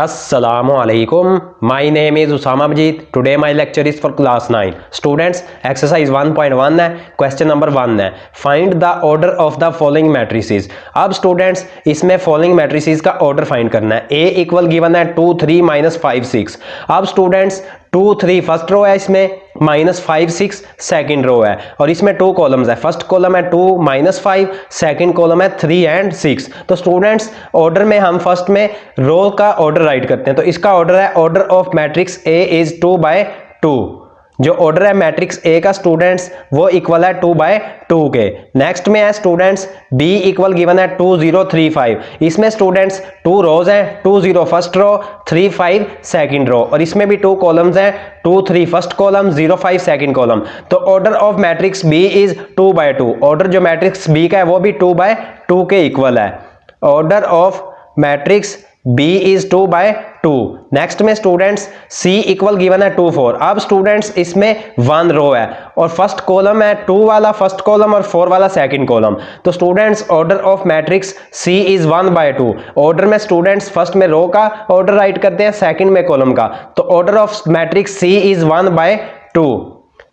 Assalamualaikum. My name is Usama Majid. Today my lecture is for class 9. Students, exercise 1.1 है, question number 1 है. Find the order of the following matrices. अब students इसमें following matrices का order find करना है. A equal given है 2 3 minus 5 6. अब students 2 3 first row है, इसमें -5 6 सेकेंड रो है और इसमें 2 कॉलम्स है. फर्स्ट कॉलम है 2 -5, सेकेंड कॉलम है 3 एंड 6. तो स्टूडेंट्स ऑर्डर में हम फर्स्ट में रो का ऑर्डर राइट करते हैं. तो इसका ऑर्डर है order of matrix A is 2/2. जो ऑर्डर है मैट्रिक्स ए का स्टूडेंट्स वो इक्वल है 2/2 के. नेक्स्ट में है स्टूडेंट्स बी इक्वल गिवन है 2 0 3 5. इसमें स्टूडेंट्स 2 रोज हैं, 2 0 फर्स्ट रो, 3 5 सेकंड रो और इसमें भी 2 कॉलम्स हैं, 2 3 फर्स्ट कॉलम, 0 5 सेकंड कॉलम. तो order of matrix B is 2/2. Order जो मैट्रिक्स बी का है वो भी 2/2 के इक्वल है. Order of matrix B is 2/2. Next में स्टूडेंट्स C इक्वल गिवन है 2 4. अब स्टूडेंट्स इसमें 1 रो है और फर्स्ट कॉलम है 2 वाला फर्स्ट कॉलम और 4 वाला सेकंड कॉलम. तो students order of matrix C is 1/2. Order में स्टूडेंट्स फर्स्ट में रो का ऑर्डर राइट करते हैं, सेकंड में कॉलम का. तो order of matrix C is 1/2.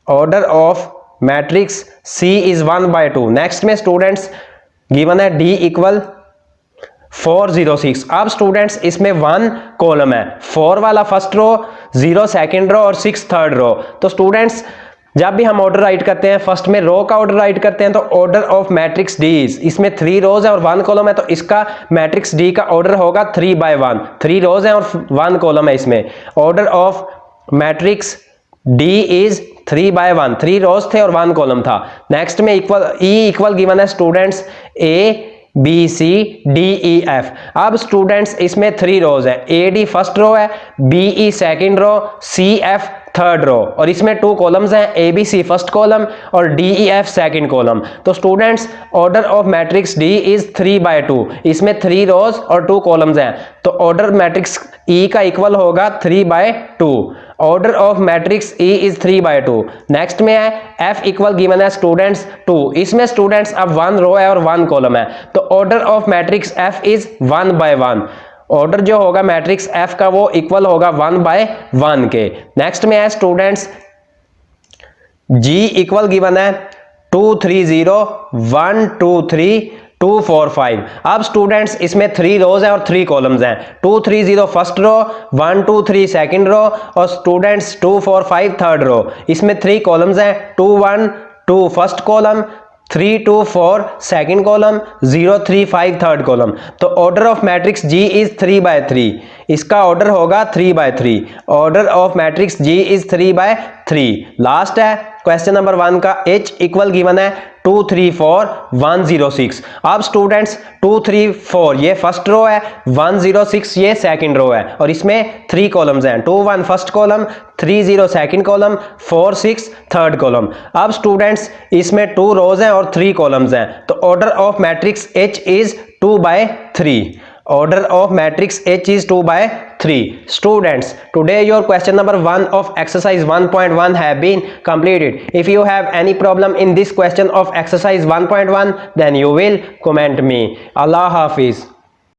Order of matrix C is 1/2. Next में स्टूडेंट्स गिवन है D इक्वल 4 0 6. अब स्टूडेंट्स इसमें 1 कॉलम है, 4 वाला फर्स्ट रो, 0 सेकंड रो और 6 थर्ड रो. तो स्टूडेंट्स जब भी हम ऑर्डर राइट करते हैं फर्स्ट में रो का ऑर्डर राइट करते हैं. तो ऑर्डर ऑफ मैट्रिक्स डी इसमें 3 रोज है और 1 कॉलम है. तो इसका मैट्रिक्स डी का ऑर्डर होगा 3/1. 3 रोज है और 1 कॉलम है. इसमें order of matrix D is 3/1. 3 rows थे और 1 कॉलम था. नेक्स्ट में इक्वल गिवन है students A B C D E F. अब स्टूडेंट्स इसमें 3 रोज है, ए डी फर्स्ट रो है, B E second row, C F third row और इसमें 2 कॉलम्स हैं, A B C first column और D E F second column. तो students order of matrix D is 3/2. इसमें 3 रोज और 2 कॉलम्स हैं. तो ऑर्डर मैट्रिक्स ई का इक्वल होगा 3/2. Order of matrix E is 3/2. Next में है एफ इक्वल गिवन है स्टूडेंट्स 2. इसमें स्टूडेंट्स अब 1 रो है और 1 कॉलम है. तो order of matrix F is 1/1. Order जो होगा मैट्रिक्स एफ का वो इक्वल होगा 1/1 के. नेक्स्ट में है स्टूडेंट्स जी इक्वल गिवन है 2 3 0 1 2 3 2 4 5. अब स्टूडेंट्स इसमें 3 रोज हैं और 3 कॉलम्स हैं, 2 3 0 फर्स्ट रो, 1 2 3 सेकंड रो और स्टूडेंट्स 2 4 5 थर्ड रो. इसमें 3 कॉलम्स हैं, 2 1 2 first column, 3 2 4 second column, 0 3 5 third column. तो order of matrix G is 3/3. इसका ऑर्डर होगा 3/3. Order of matrix G is 3/3. Last है क्वेश्चन नंबर 1 का H इक्वल गिवन है 2 3 4 1 0 6. अब स्टूडेंट्स 2 3 4 ये फर्स्ट रो है, 1 0 6 ये सेकंड रो है और इसमें 3 कॉलम्स हैं, 2 1 first column, 3 0 second column, 4 6 third column. अब स्टूडेंट्स इसमें 2 रोज हैं और 3 कॉलम्स हैं. तो order of matrix H is 2/3. Order of matrix H is 2/3. Students, today your question number 1 of exercise 1.1 have been completed. If you have any problem in this question of exercise 1.1, then you will comment me. Allah Hafiz.